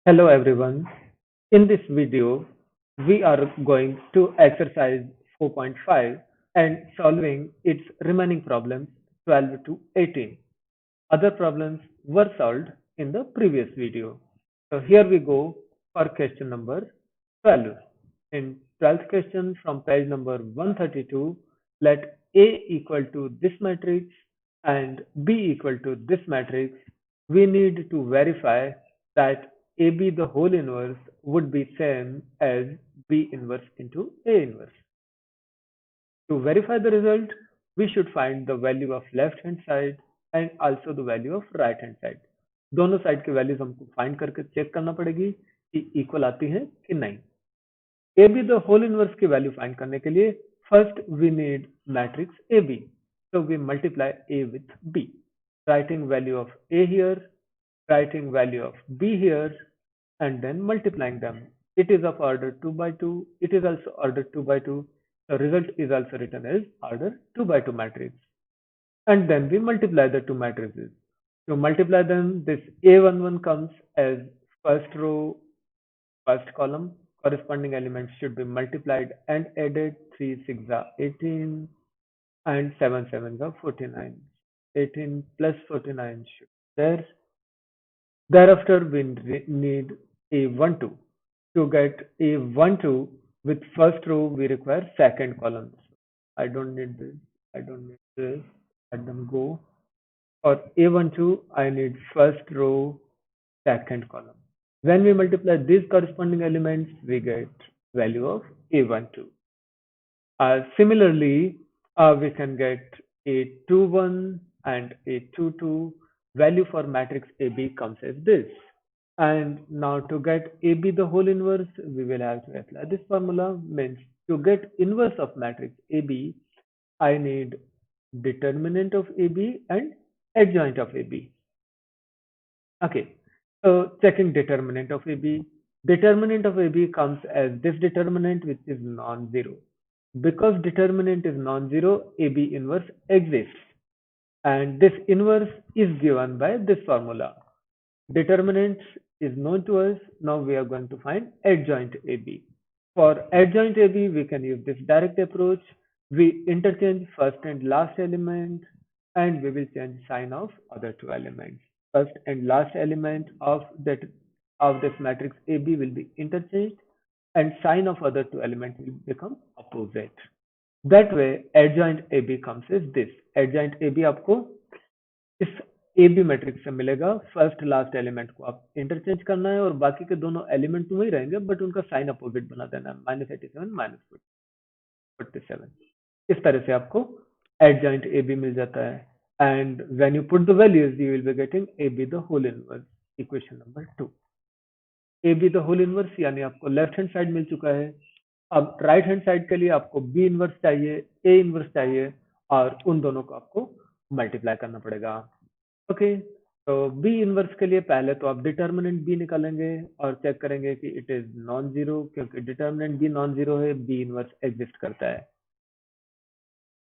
Hello everyone. In this video, we are going to exercise 4.5 and solving its remaining problems 12 to 18. Other problems were solved in the previous video. So here we go for question number 12. In 12th question from page number 132, let A equal to this matrix and B equal to this matrix. We need to verify that AB the whole inverse would be same as B inverse into A inverse. To verify the result, we should find the value of left hand side and also the value of right hand side. दोनों side की values हमको find करके check करना पड़ेगी कि equal आती है कि नहीं. A B the whole inverse की वैल्यू फाइंड करने के लिए first we need matrix A B. So we multiply A with B, writing value of A here, writing value of B here, and then multiplying them. It is of order 2 by 2. It is also order 2 by 2. The result is also written as order 2 by 2 matrix. And then we multiply the two matrices. To multiply them, this A11 comes as first row, first column. Corresponding elements should be multiplied and added. 3 6 are 18 and 7 7 are 49. 18 plus 49 should be there. Thereafter, we need A12. To get A12 with first row, we require second column. I don't need this. I don't need this. Let them go. For A12, I need first row, second column. When we multiply these corresponding elements, we get value of A12. Similarly, we can get A21 and A22. Value for matrix AB comes as this. And now to get AB the whole inverse, we will have to apply this formula. Means to get inverse of matrix AB, I need determinant of AB and adjoint of AB. Okay, so checking determinant of AB. Determinant of AB comes as this determinant, which is non-zero. Because determinant is non-zero, AB inverse exists. And this inverse is given by this formula. Determinant is known to us. Now we are going to find adjoint AB. For adjoint AB, we can use this direct approach. We interchange first and last element, and we will change sign of other two elements. First and last element of this matrix AB will be interchanged, and sign of other two elements will become opposite. That way, adjoint AB comes as this. Adjoint AB आपको इस AB matrix से मिलेगा. First last element को आप interchange करना है और बाकी के दोनों एलिमेंट तो वही रहेंगे, बट उनका साइन अपोजिट बना देना है. -87 -47. इस तरह से आपको एडजॉइंट AB मिल जाता है. And when you put the values you will be getting AB the whole inverse. Equation number 2. AB the whole inverse यानी आपको लेफ्ट हैंड साइड मिल चुका है. अब राइट हैंड साइड के लिए आपको B इनवर्स चाहिए, A इनवर्स चाहिए, और उन दोनों को आपको मल्टीप्लाई करना पड़ेगा. ओके, तो B इनवर्स के लिए पहले तो आप डिटर्मिनेंट B निकालेंगे और चेक करेंगे कि इट इज नॉन जीरो. क्योंकि डिटर्मिनेंट B नॉन जीरो है, B इनवर्स एग्जिस्ट करता है.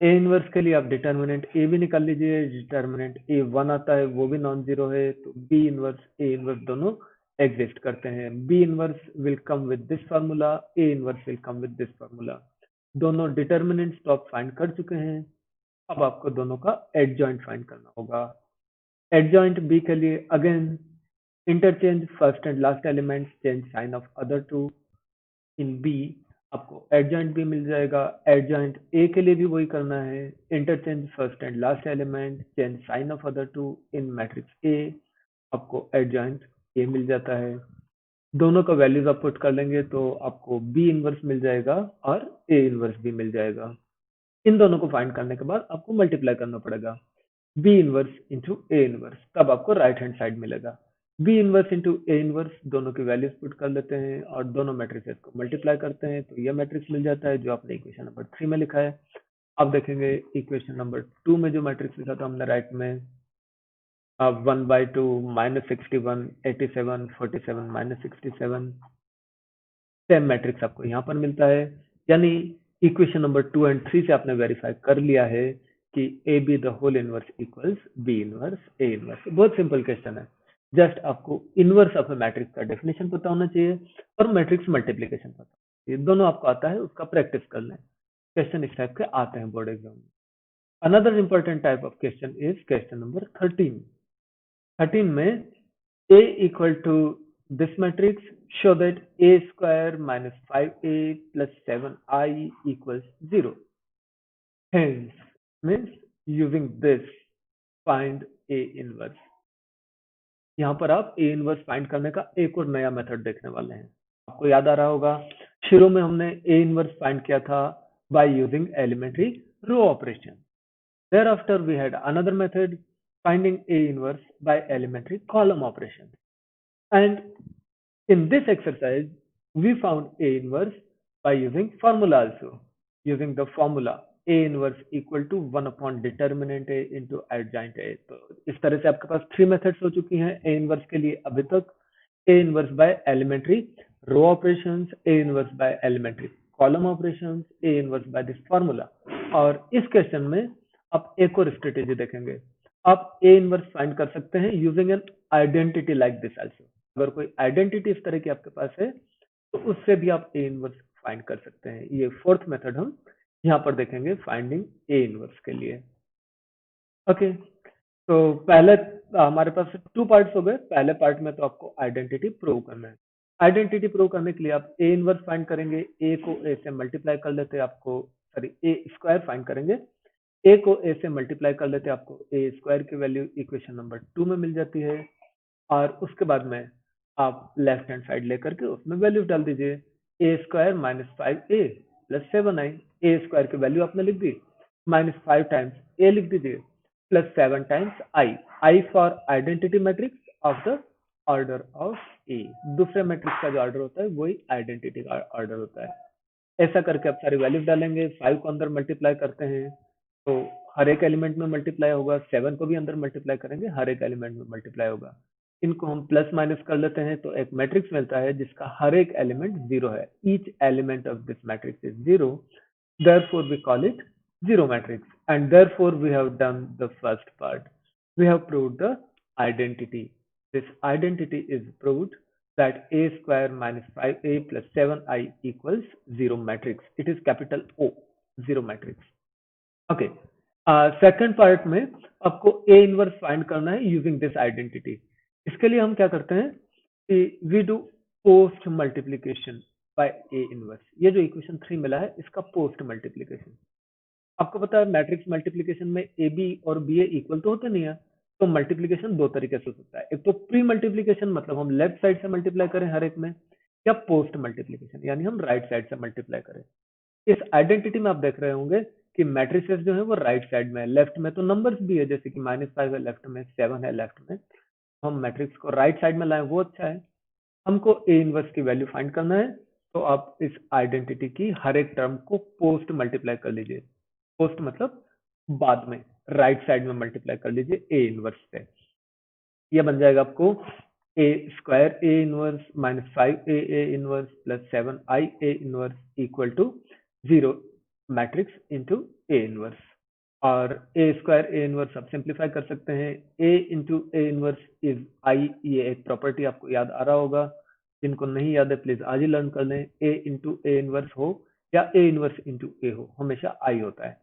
A इनवर्स के लिए आप डिटर्मिनेंट A भी निकाल लीजिए. डिटर्मिनेंट A1 आता है, वो भी नॉन जीरो है, तो B इनवर्स A इनवर्स दोनों एग्जिस्ट करते हैं. B inverse will come with this formula, A inverse will come with this formula. दोनों डिटर्मिनेंट्स तो आप फाइंड कर चुके हैं. अब आपको दोनों का एडजॉइंट फाइंड करना होगा. एडजॉइंट B के लिए again interchange first and last element, change sign of other two. In B आपको एडजॉइंट B मिल जाएगा. एडजॉइंट A के लिए भी वही करना है. Interchange first and last element, change sign of other two. In matrix A आपको एडजॉइंट A मिल जाता है. दोनों का वैल्यूज आप पुट कर लेंगे तो आपको B इनवर्स मिल जाएगा और A इनवर्स भी मिल जाएगा. इन दोनों को फाइंड करने के बाद आपको मल्टीप्लाई करना पड़ेगा. B inverse into A inverse, तब आपको राइट हैंड साइड मिलेगा. B inverse into A inverse, दोनों की वैल्यूज पुट कर लेते हैं और दोनों मैट्रिसेस को मल्टीप्लाई करते हैं तो यह मैट्रिक्स मिल जाता है जो आपने इक्वेशन नंबर 3 में लिखा है. अब देखेंगे इक्वेशन नंबर 2 में जो मैट्रिक्स लिखा था हमने राइट में, 1/2 -61 87 47 -67, सेम मैट्रिक्स आपको यहाँ पर मिलता है. यानी इक्वेशन नंबर 2 एंड 3 से आपने वेरीफाई कर लिया है कि AB the whole inverse equals B inverse A inverse. बहुत सिंपल क्वेश्चन है. जस्ट आपको इनवर्स ऑफ ए मैट्रिक्स का डेफिनेशन पता होना चाहिए और मैट्रिक्स मल्टीप्लीकेशन पता, ये दोनों आपको आता है, उसका प्रैक्टिस कर लें। क्वेश्चन इस टाइप के आते हैं बोर्ड एग्जाम में। Another important type of question is question number 13। 13 में a equal to this matrix, show that a square minus 5a plus 7i equals 0. Hence, means using this, find a inverse. यहाँ पर आप a inverse find करने का एक और नया method देखने वाले हैं। आपको याद आ रहा होगा, शुरू में हमने a इनवर्स फाइंड किया था by using elementary row operation. Thereafter, we had another method finding a inverse by elementary column operation. And in this exercise, we found a inverse by using formula also. Using the formula a inverse equal to 1 upon determinant a into adjoint a. तो इस तरह से आपके पास 3 methods हो चुकी हैं a inverse के लिए अभी तक। a inverse by elementary row operations, a inverse by elementary column operations, a inverse by this formula. और इस क्वेश्चन में आप एक और स्ट्रेटेजी देखेंगे। आप a inverse फाइंड कर सकते हैं using an identity like this also. अगर कोई आइडेंटिटी इस तरह की आपके पास है तो उससे भी आप a इनवर्स फाइंड कर सकते हैं। ये फोर्थ मेथड हम यहाँ पर देखेंगे फाइंडिंग a इनवर्स के लिए। ओके, तो पहले हमारे पास 2 पार्ट्स हो गए। पहले पार्ट में तो आपको आइडेंटिटी प्रूव करना है। आइडेंटिटी प्रूव करने के लिए आप a इनवर्स फाइंड करेंगे, a को a से मल्टीप्लाई कर लेते आपको, सॉरी a स्क्वायर फाइंड करेंगे, a को a से मल्टीप्लाई कर लेते आपको a स्क्वायर की वैल्यू इक्वेशन नंबर 2 में मिल जाती है। और उसके बाद में आप लेफ्ट हैंड साइड लेकर के उसमें वैल्यू डाल दीजिए, A square minus 5a plus 7i। A square की वैल्यू आपने लिख दी, माइनस 5 टाइम्स ए लिख दीजिए, plus 7 times I. I for identity matrix of the order of A. दूसरे मैट्रिक्स का जो ऑर्डर होता है वही आइडेंटिटी का ऑर्डर होता है। ऐसा करके आप सारी वैल्यू डालेंगे, 5 को अंदर मल्टीप्लाई करते हैं तो हर एक एलिमेंट में मल्टीप्लाई होगा, 7 को भी अंदर मल्टीप्लाई करेंगे, हर एक एलिमेंट में मल्टीप्लाई होगा। इनको हम प्लस माइनस कर लेते हैं तो एक मैट्रिक्स मिलता है जिसका हर एक एलिमेंट 0 है। Each element of this matrix is 0, therefore we call it zero matrix, and therefore we have done the first part. We have proved the identity. This identity is proved that a square minus 5a plus 7i equals 0 matrix. It is capital O, 0 matrix. Okay. Second part में आपको a inverse find करना है using this identity. इसके लिए हम क्या करते हैं कि we do post multiplication by a inverse. ये जो इक्वेशन 3 मिला है इसका पोस्ट मल्टीप्लीकेशन। आपको पता है मैट्रिक्स मल्टीप्लीकेशन में ए बी और बी ए इक्वल तो होते नहीं है, तो मल्टीप्लीकेशन दो तरीके से हो सकता है। एक तो प्री मल्टीप्लीकेशन, मतलब हम लेफ्ट साइड से मल्टीप्लाई करें हर एक में, या पोस्ट मल्टीप्लीकेशन यानी हम राइट साइड से मल्टीप्लाई करें। इस आइडेंटिटी में आप देख रहे होंगे कि मैट्रिसेस जो है वो राइट साइड में है, लेफ्ट में तो नंबर्स भी है, जैसे कि -5 है लेफ्ट में, 7 है लेफ्ट में। हम मैट्रिक्स को राइट साइड में लाएं वो अच्छा है। हमको ए इनवर्स की वैल्यू फाइंड करना है, तो आप इस आइडेंटिटी की हर एक टर्म को पोस्ट मल्टीप्लाई कर लीजिए। पोस्ट मतलब बाद में, राइट साइड में मल्टीप्लाई कर लीजिए ए इनवर्स से। ये बन जाएगा आपको A square A inverse minus 5a A inverse plus 7i A inverse equal to 0 matrix into A inverse. और ए स्क्वायर ए इनवर्स आप सिंप्लीफाई कर सकते हैं, A into A inverse is I. ये एक प्रॉपर्टी आपको याद आ रहा होगा, जिनको नहीं याद है प्लीज आज ही लर्न कर लें। ए इंटू ए इनवर्स हो या ए इनवर्स इंटू ए हो, हमेशा आई होता है।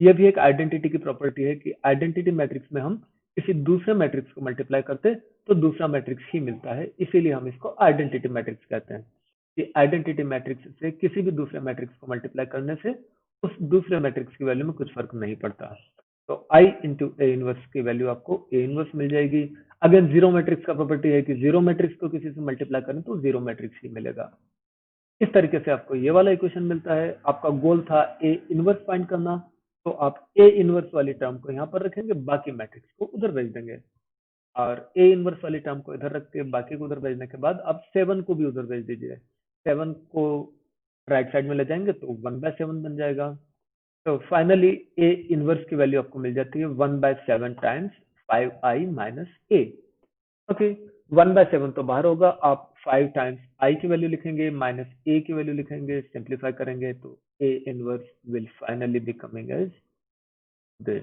यह भी एक आइडेंटिटी की प्रॉपर्टी है कि आइडेंटिटी मैट्रिक्स में हम किसी दूसरे मैट्रिक्स को मल्टीप्लाई करते तो दूसरा मैट्रिक्स ही मिलता है, इसीलिए हम इसको आइडेंटिटी मैट्रिक्स कहते हैं। कि आइडेंटिटी मैट्रिक्स से किसी भी दूसरे मैट्रिक्स को मल्टीप्लाई करने से उस दूसरे मैट्रिक्स की वैल्यू में कुछ फर्क नहीं पड़ता। तो आई इंटू ए इनवर्स की वैल्यू आपको ए इनवर्स मिल जाएगी। अगेन जीरो मैट्रिक्स का प्रॉपर्टी है कि जीरो मैट्रिक्स को किसी से मल्टीप्लाई करें तो जीरो मैट्रिक्स ही मिलेगा। इस तरीके से आपको ये वाला इक्वेशन मिलता है। आपका गोल था ए इनवर्स फाइंड करना, तो आप ए इनवर्स वाली टर्म को यहाँ पर रखेंगे, बाकी मैट्रिक्स को उधर भेज देंगे। और ए इनवर्स वाली टर्म को इधर रख के बाकी को उधर भेजने के बाद आप 7 को भी उधर भेज दीजिए। 7 को राइट साइड में ले जाएंगे तो 1/7 बन जाएगा। तो फाइनली ए इनवर्स की वैल्यू आपको मिल जाती है 1/7 टाइम्स 5i माइनस ए। ओके, 1/7 तो बाहर होगा, आप 5 टाइम्स आई की वैल्यू लिखेंगे माइनस ए की वैल्यू लिखेंगे, सिंप्लीफाई करेंगे तो A inverse will finally be coming as this.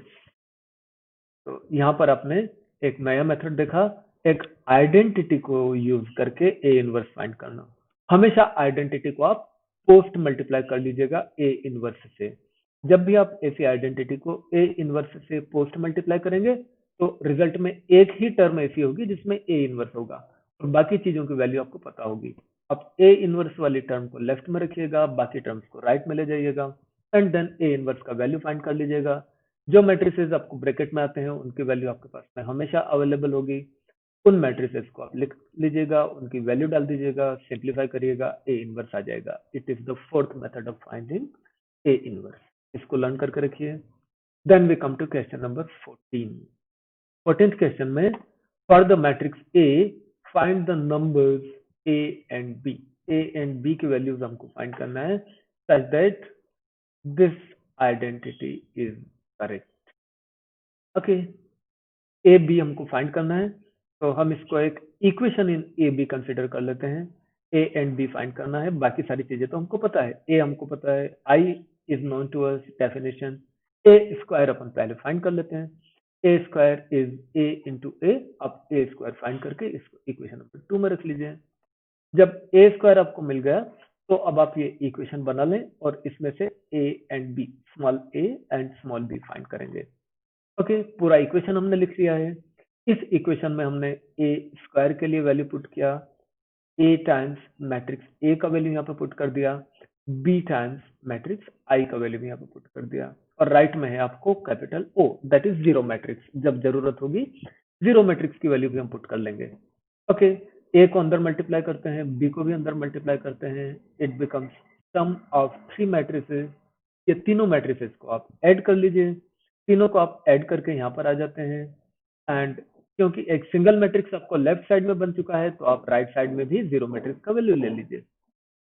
तो यहाँ पर आपने एक नया मेथड देखा एक आइडेंटिटी को यूज करके ए इनवर्स फाइंड करना। हमेशा आइडेंटिटी को आप पोस्ट मल्टीप्लाई कर लीजिएगा ए इनवर्स से। जब भी आप ऐसी आइडेंटिटी को ए इनवर्स से पोस्ट मल्टीप्लाई करेंगे तो रिजल्ट में एक ही टर्म ऐसी होगी जिसमें ए इनवर्स होगा और बाकी चीजों की वैल्यू आपको पता होगी। आप ए इनवर्स वाली टर्म को लेफ्ट में रखिएगा, बाकी टर्म्स को राइट में ले जाइएगा एंड देन ए इनवर्स का वैल्यू फाइंड कर लीजिएगा। जो मैट्रिसेस आपको ब्रैकेट में आते हैं उनकी वैल्यू आपके पास में हमेशा अवेलेबल होगी। उन मैट्रिसेस को आप लिख लीजिएगा, उनकी वैल्यू डाल दीजिएगा, सिंप्लीफाई करिएगा, ए इनवर्स आ जाएगा। It is the fourth method of finding A inverse. इसको लर्न करके रखिए। Then we come to question number 14। 14th question में for the matrix A find the numbers a and b. A and b की values हमको find करना है such that this identity is correct. Okay, a b हमको find करना है तो हम इसको एक equation in a b consider कर लेते हैं। ए एंड बी फाइंड करना है, बाकी सारी चीजें तो हमको पता है। ए हमको पता है, I is known to us, definition. A square अपन पहले फाइंड कर लेते हैं। A square is A into A. अब ए स्क्वायर फाइंड करके इसको इक्वेशन नंबर 2 में रख लीजिए। जब ए स्क्वायर आपको मिल गया तो अब आप ये इक्वेशन बना लें और इसमें से A and B, small A and small B find करेंगे। ओके, पूरा इक्वेशन हमने लिख लिया है। इस इक्वेशन में हमने ए स्क्वायर के लिए वैल्यू पुट किया, ए टाइम्स मैट्रिक्स ए का वैल्यू यहाँ पे पुट कर दिया, बी टाइम्स मैट्रिक्स आई का वैल्यू भी यहाँ पे पुट कर दिया और राइट में है आपको capital O, that is zero matrix. जब जरूरत होगी जीरो मैट्रिक्स की वैल्यू भी हम पुट कर लेंगे। ओके, ए को अंदर मल्टीप्लाई करते हैं, बी को भी अंदर मल्टीप्लाई करते हैं। It becomes sum of three matrices. ये तीनों मैट्रिसेस को आप ऐड कर लीजिए। तीनों को आप ऐड करके यहाँ पर आ जाते हैं एंड क्योंकि एक सिंगल मैट्रिक्स आपको लेफ्ट साइड में बन चुका है तो आप राइट साइड में भी जीरो मैट्रिक्स का वैल्यू ले लीजिए।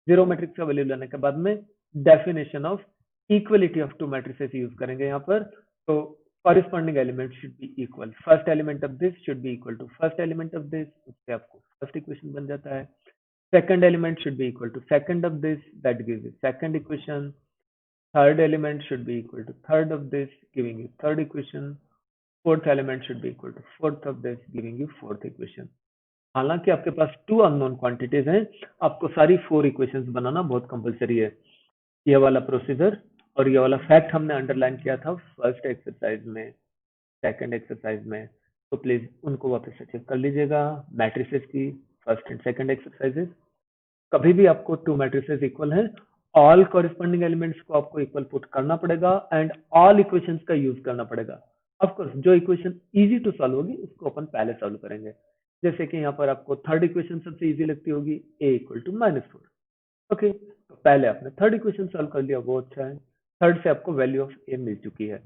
जीरो मैट्रिक्स का वैल्यू लेने के बाद में definition of equality of to matrices use करेंगे यहाँ पर। तो corresponding element should be equal, first element of this should be equal to first element of this, उससे आपको फर्स्ट इक्वेशन बन जाता है। second element should be equal to second of this, that gives you second equation। third element should be equal to third of this, giving you third equation। fourth element should be equal to fourth of this, giving you fourth equation। हालांकि आपके पास to unknown quantities हैं, आपको सारी four equations बनाना बहुत compulsory है। ये वाला procedure और ये वाला फैक्ट हमने अंडरलाइन किया था फर्स्ट एक्सरसाइज में, सेकंड एक्सरसाइज में, तो प्लीज उनको वापस से चेक कर लीजिएगा। मैट्रिसेस की फर्स्ट एंड सेकंड एक्सरसाइजेस, कभी भी आपको टू मैट्रिसेस इक्वल हैं, ऑल कॉरेस्पॉन्डिंग एलिमेंट्स को आपको इक्वल पुट करना पड़ेगा एंड ऑल इक्वेशंस का यूज करना पड़ेगा। ऑफ कोर्स जो इक्वेशन इजी टू सॉल्व होगी उसको अपन पहले सॉल्व करेंगे। जैसे कि यहाँ पर आपको थर्ड इक्वेशन सबसे इजी लगती होगी, ए इक्वल टू -4। ओके, तो पहले आपने थर्ड इक्वेशन सॉल्व कर लिया, वो अच्छा है। थर्ड से आपको वैल्यू ऑफ ए मिल चुकी है।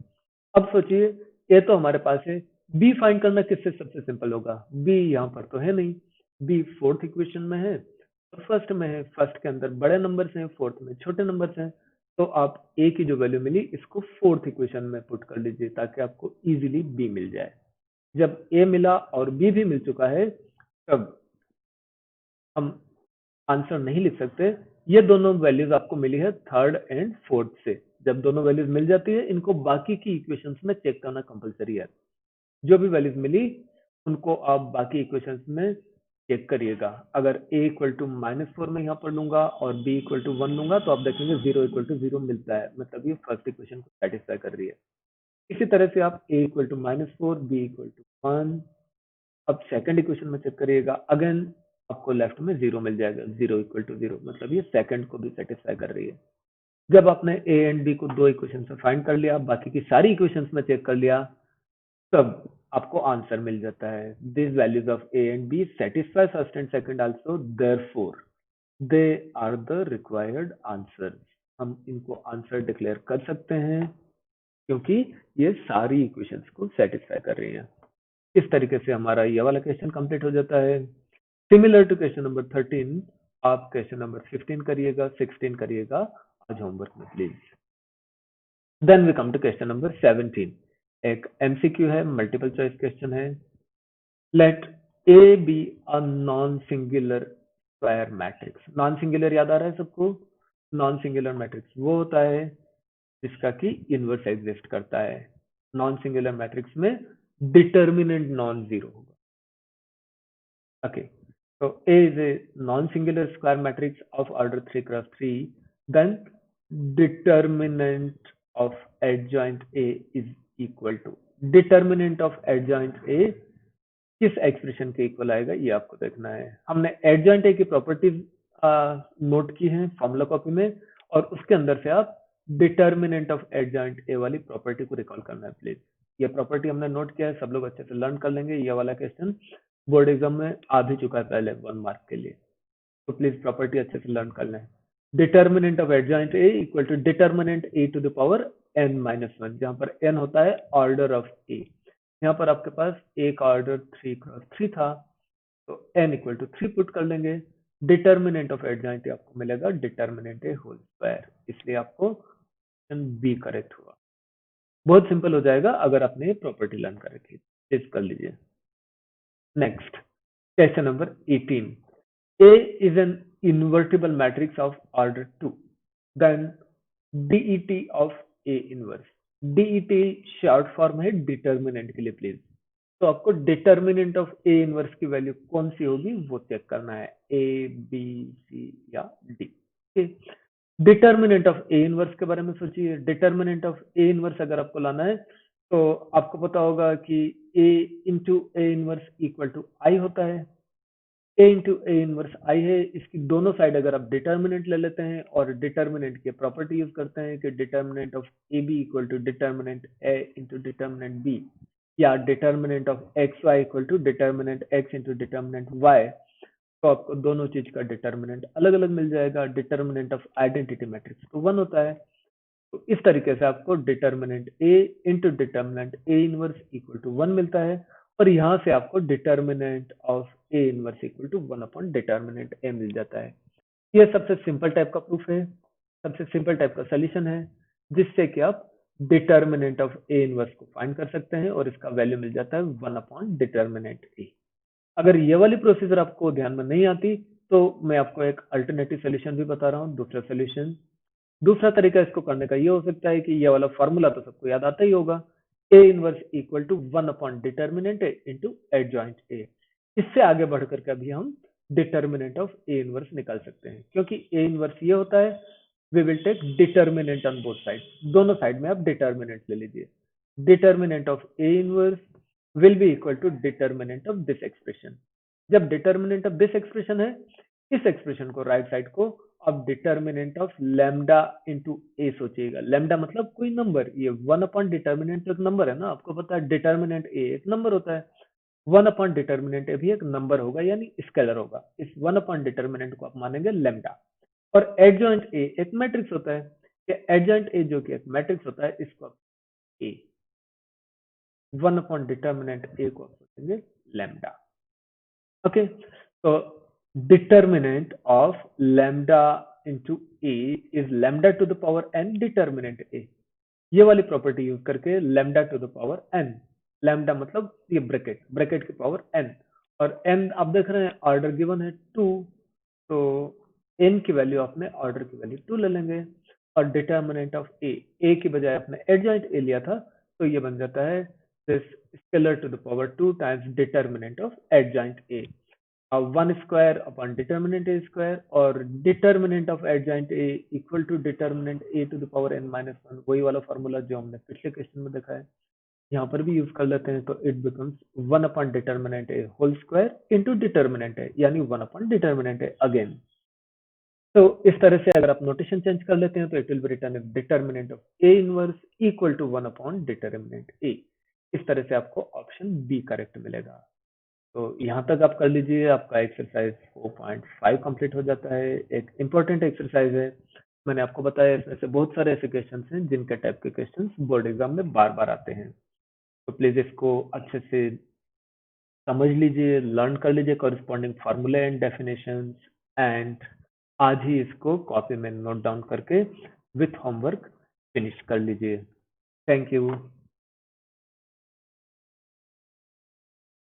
अब सोचिए ए तो हमारे पास है, बी फाइंड करना किससे सबसे सिंपल होगा? बी यहाँ पर तो है नहीं, बी फोर्थ इक्वेशन में है और फर्स्ट में है। फर्स्ट के अंदर बड़े नंबर्स हैं, फोर्थ में छोटे नंबर्स हैं। तो आप ए की जो वैल्यू मिली इसको फोर्थ इक्वेशन में पुट कर लीजिए ताकि आपको इजीली बी मिल जाए। जब ए मिला और बी भी मिल चुका है तब हम आंसर नहीं लिख सकते। ये दोनों वैल्यूज आपको मिली है थर्ड एंड फोर्थ से। जब दोनों वैल्यूज मिल जाती है इनको बाकी की इक्वेशंस में चेक करना कंपलसरी है। जो भी वैल्यूज मिली उनको आप बाकी इक्वेशंस में चेक करिएगा। अगर a इक्वल टू -4 में यहाँ पर लूंगा और b इक्वल टू 1 लूंगा तो आप देखेंगे 0 इक्वल टू 0 मिलता है, मतलब ये फर्स्ट इक्वेशन को सेटिस्फाई कर रही है। इसी तरह से आप a equal to -4, b equal to 1, अब सेकंड इक्वेशन में चेक करिएगा, अगेन आपको लेफ्ट में 0 मिल जाएगा, 0 इक्वल टू 0, मतलब ये सेकंड को भी सेटिस्फाई कर रही है। जब आपने a एंड b को दो इक्वेशन से फाइंड कर लिया, बाकी की सारी इक्वेशंस में चेक कर लिया, तब आपको आंसर मिल जाता है। This values of a and b satisfy first and second also, therefore they are the required answer. हम इनको आंसर डिक्लेयर कर सकते हैं क्योंकि ये सारी इक्वेशंस को सेटिस्फाई कर रही हैं। इस तरीके से हमारा ये वाला क्वेश्चन कंप्लीट हो जाता है। सिमिलर टू क्वेश्चन नंबर 13 आप क्वेश्चन नंबर 15 करिएगा, 16 करिएगा आज होमवर्क में please. Then we come to question number 17। एक एमसीक्यू है, मल्टीपल चॉइस क्वेश्चन है। Let A B a non singular square matrix. Non singular याद आ रहा है सबको? नॉन सिंगुलर मैट्रिक्स वो होता है जिसका कि इनवर्स एग्जिस्ट करता है। नॉन सिंगुलर मैट्रिक्स में डिटर्मिनेंट नॉन जीरो होगा। Okay, so A is a non-singular square matrix of order 3 cross 3. Then determinant of adjoint A is equal to determinant of adjoint A किस expression के equal आएगा ये आपको देखना है। हमने एडजॉइंट ए की प्रॉपर्टीज नोट की हैं फॉर्मूला कॉपी में, और उसके अंदर से आप डिटर्मिनेंट ऑफ एडजॉइंट ए वाली प्रॉपर्टी को रिकॉल करना है प्लीज। ये प्रॉपर्टी हमने नोट किया है, सब लोग अच्छे से लर्न कर लेंगे। ये वाला क्वेश्चन बोर्ड एग्जाम में आ भी चुका है पहले 1 मार्क के लिए, तो प्लीज प्रॉपर्टी अच्छे से लर्न कर लें। Determinant of adjoint A equal to determinant A to the power n minus one, जहां पर n होता है ऑर्डर ऑफ ए। यहाँ पर आपके पास ए का ऑर्डर 3 क्रॉस 3 था, तो n इक्वल टू 3 पुट कर लेंगे। डिटर्मिनेंट ऑफ एडजॉइंट ए आपको मिलेगा डिटर्मिनेंट ए होल स्क्वायर, इसलिए आपको ऑप्शन बी करेक्ट हुआ। बहुत सिंपल हो जाएगा अगर आपने ये प्रॉपर्टी लर्न कर रखी, प्लीज कर लीजिए। Next question number 18। A is an invertible matrix of order 2. Then DET of A inverse. DET short form है डिटर्मिनेंट के लिए प्लीज। तो आपको डिटर्मिनेंट ऑफ A इनवर्स की वैल्यू कौन सी होगी वो चेक करना है, A, B, C या D। Determinant of A inverse के बारे में सोचिए। डिटर्मिनेंट ऑफ A इनवर्स अगर आपको लाना है तो आपको पता होगा कि A into A inverse equal to I होता है। A into A inverse I है, इसकी दोनों साइड अगर आप डिटर्मिनेंट ले लेते हैं और डिटर्मिनेंट की प्रॉपर्टी यूज करते हैं कि determinant of A B equal to determinant A into determinant B, या determinant of X Y equal to determinant X into determinant Y, तो आपको दोनों चीज का डिटर्मिनेंट अलग अलग मिल जाएगा। डिटर्मिनेंट ऑफ आइडेंटिटी मैट्रिक्स तो 1 होता है, तो इस तरीके से आपको determinant A into determinant A inverse equal to 1 मिलता है, और यहाँ से आपको determinant of A inverse equal to 1 upon determinant A मिल जाता है। ये सबसे सिंपल टाइप का प्रूफ है, सबसे सिंपल टाइप का सोल्यूशन है, जिससे कि आप डिटर्मिनेंट ऑफ ए इनवर्स को फाइंड कर सकते हैं और इसका वैल्यू मिल जाता है 1 अपॉन डिटर्मिनेंट ए। अगर ये वाली प्रोसीजर आपको ध्यान में नहीं आती तो मैं आपको एक अल्टरनेटिव सोल्यूशन भी बता रहा हूँ, दूसरा सोल्यूशन। दूसरा तरीका इसको करने का ये हो सकता है कि ये वाला फॉर्मूला तो सबको याद आता ही होगा, A inverse equal to 1 upon determinant A into adjoint A. इससे आगे बढ़ करके अभी हम डिटर्मिनेंट ऑफ ए इनवर्स निकाल सकते हैं, क्योंकि ए इनवर्स ये होता है we will take determinant on both side, दोनों साइड में आप डिटर्मिनेंट ले लीजिए। Determinant of A inverse will be equal to determinant of this expression. जब डिटर्मिनेंट ऑफ दिस एक्सप्रेशन है, इस एक्सप्रेशन को राइट साइड को अब determinant of lambda into A सोचिएगा। लैम्डा मतलब कोई नंबर, ये 1 अपॉन डिटर्मिनेंट एक नंबर है ना, आपको पता है डिटर्मिनेंट ए एक नंबर होता है, 1 अपॉन डिटर्मिनेंट ए भी एक नंबर होगा यानी स्केलर होगा। इस 1 अपॉन डिटर्मिनेंट को आप मानेंगे लैम्डा, और एडजॉइंट ए एक मैट्रिक्स होता है, एडजॉइंट ए जो कि एक मैट्रिक्स होता है, इसको आप ए 1 अपॉन डिटर्मिनेंट ए को आप सोचेंगे लैम्डा। ओके, तो determinant of lambda into a is lambda to the power n determinant a। ये वाली प्रॉपर्टी यूज करके lambda to the power n, lambda मतलब ये ब्रैकेट, ब्रैकेट की पावर n, और n आप देख रहे हैं ऑर्डर गिवन है 2, तो n की वैल्यू आपने ऑर्डर की वैल्यू 2 ले लेंगे, और डिटर्मिनेंट ऑफ a की बजाय आपने एडजॉइंट a लिया था, तो ये बन जाता है this scalar to the power 2 times determinant of adjoint a। 1 square upon determinant A square, और determinant of adjoint A equal to determinant A to the power n minus one, वही वाला फॉर्मूला जो हमने पिछले क्वेश्चन में देखा है यहाँ पर भी यूज कर लेते हैं, तो it becomes 1 upon determinant A whole square into determinant A, यानी 1 अपॉन डिटर्मिनेंट ए अगेन। तो इस तरह से अगर आप नोटेशन चेंज कर लेते हैं तो it will be written as determinant of A inverse equal to 1 upon determinant A. इस तरह से आपको ऑप्शन बी करेक्ट मिलेगा। तो यहाँ तक आप कर लीजिए, आपका एक्सरसाइज 4.5 कंप्लीट हो जाता है। एक इम्पोर्टेंट एक्सरसाइज है, मैंने आपको बताया इसमें से बहुत सारे ऐसे क्वेश्चन हैं जिनके टाइप के क्वेश्चन बोर्ड एग्जाम में बार बार आते हैं, तो प्लीज इसको अच्छे से समझ लीजिए, लर्न कर लीजिए कॉरिस्पॉन्डिंग फार्मूले एंड डेफिनेशंस, एंड आज ही इसको कॉपी में नोट डाउन करके विथ होमवर्क फिनिश कर लीजिए। Thank you.